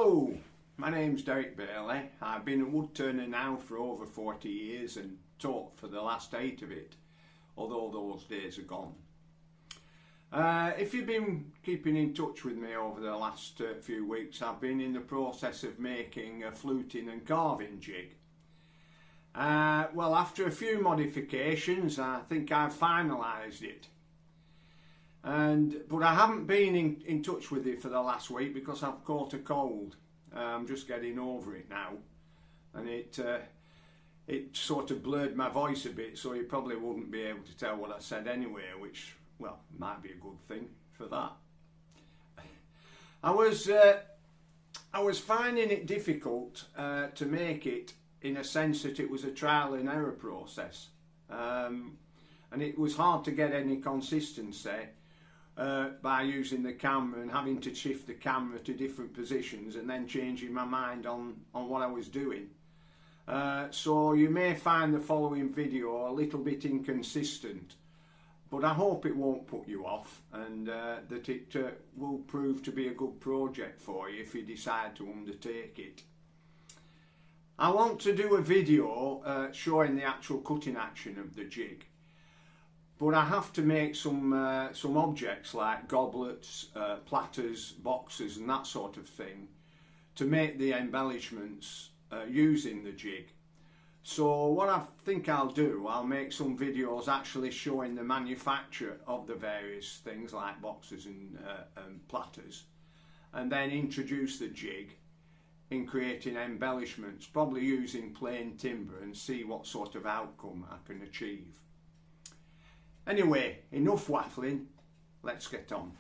Hello, my name's Derek Bailey. I've been a wood turner now for over 40 years and taught for the last 8 of it, although those days are gone. If you've been keeping in touch with me over the last few weeks, I've been in the process of making a fluting and carving jig. Well, after a few modifications, I think I've finalised it. But I haven't been in touch with it for the last week because I've caught a cold. I'm just getting over it now, and it sort of blurred my voice a bit, so you probably wouldn't be able to tell what I said anyway, which, well, might be a good thing for that. I was finding it difficult to make it, in a sense that it was a trial and error process, and it was hard to get any consistency by using the camera and having to shift the camera to different positions and then changing my mind on what I was doing. So you may find the following video a little bit inconsistent, but I hope it won't put you off, and that it will prove to be a good project for you if you decide to undertake it. I want to do a video showing the actual cutting action of the jig, but I have to make some objects like goblets, platters, boxes and that sort of thing to make the embellishments using the jig. So what I think I'll do, I'll make some videos actually showing the manufacture of the various things like boxes and platters, and then introduce the jig in creating embellishments, probably using plain timber, and see what sort of outcome I can achieve. Anyway, enough waffling, let's get on.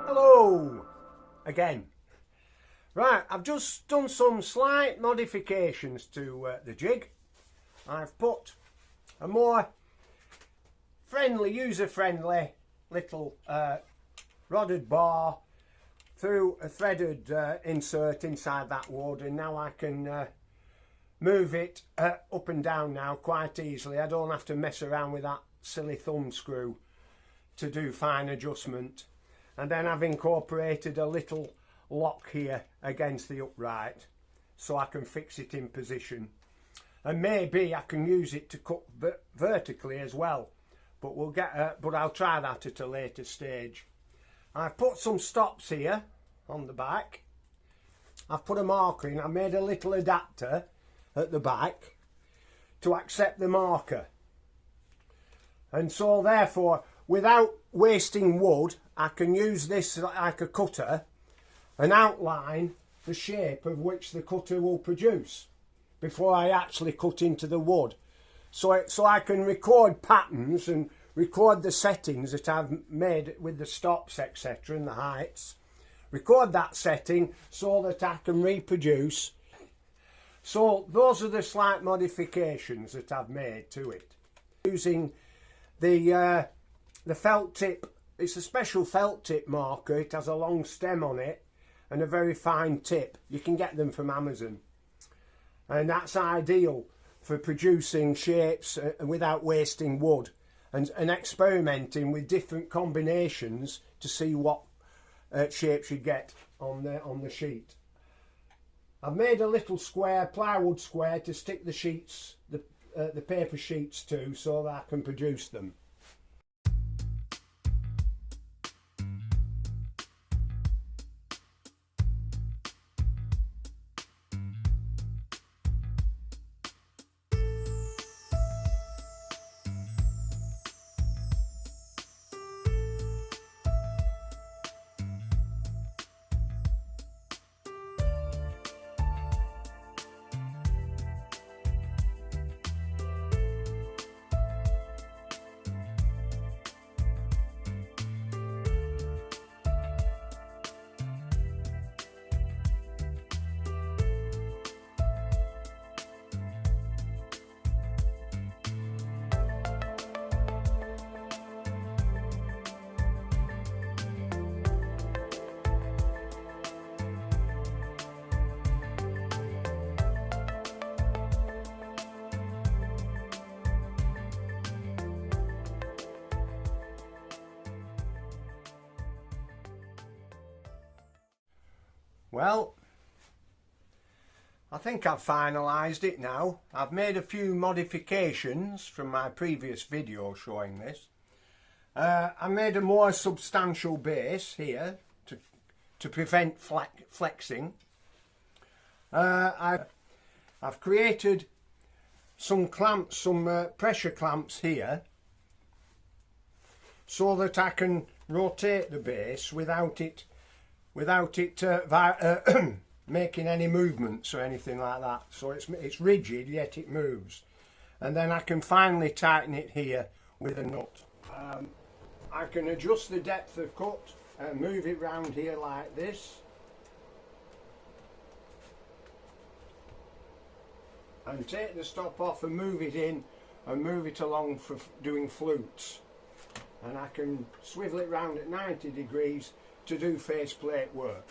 Hello again. Right, I've just done some slight modifications to the jig. I've put a more friendly, user-friendly little rodded bar through a threaded insert inside that wood, and now I can move it up and down now quite easily. I don't have to mess around with that silly thumb screw to do fine adjustment. And then I've incorporated a little lock here against the upright so I can fix it in position, and maybe I can use it to cut vertically as well, but I'll try that at a later stage. I've put some stops here on the back. I've put a marker in. I made a little adapter at the back to accept the marker, and so therefore, without wasting wood, I can use this like a cutter and outline the shape of which the cutter will produce before I actually cut into the wood. So I can record patterns and record the settings that I've made with the stops, etc., and the heights. Record that setting so that I can reproduce. So those are the slight modifications that I've made to it. Using the felt tip. It's a special felt tip marker. It has a long stem on it and a very fine tip. You can get them from Amazon, and that's ideal for producing shapes without wasting wood, and experimenting with different combinations to see what shapes you get on the sheet. I've made a little square, plywood square, to stick the sheets, the paper sheets to, so that I can produce them. Well, I think I've finalised it now. I've made a few modifications from my previous video showing this. I made a more substantial base here to prevent flexing. I've created some clamps, some pressure clamps here, so that I can rotate the base without it making any movements or anything like that. So it's rigid yet it moves, and then I can finally tighten it here with a nut. I can adjust the depth of cut and move it round here like this, and take the stop off and move it in and move it along for doing flutes, and I can swivel it round at 90 degrees to do faceplate work.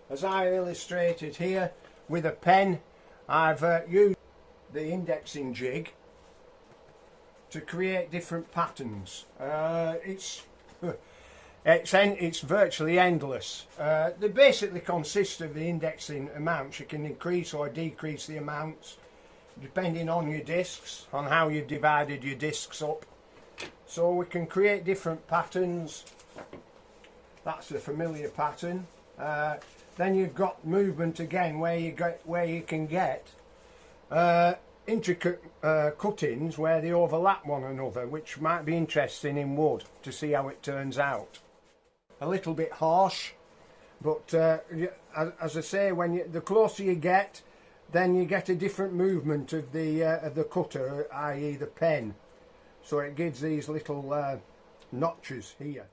As I illustrated here with a pen, I've used the indexing jig to create different patterns. It's virtually endless. They basically consist of the indexing amounts. You can increase or decrease the amounts depending on your discs, on how you've divided your discs up. So we can create different patterns. That's a familiar pattern. Then you've got movement again, where you can get intricate cuttings where they overlap one another, which might be interesting in wood to see how it turns out. A little bit harsh, but as I say, the closer you get, then you get a different movement of the cutter, i.e. the pen. So it gives these little notches here.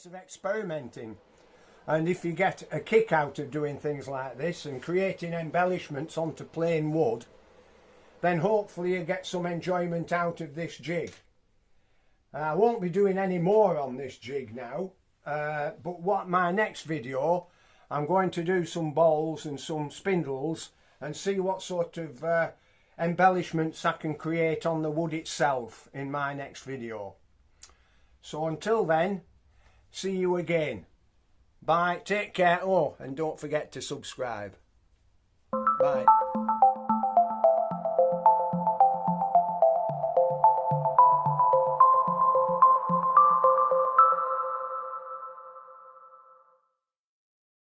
Of experimenting, and if you get a kick out of doing things like this and creating embellishments onto plain wood, then hopefully you get some enjoyment out of this jig. I won't be doing any more on this jig now, but my next video I'm going to do some balls and some spindles and see what sort of embellishments I can create on the wood itself in my next video. So until then, see you again. Bye, take care, and don't forget to subscribe. Bye.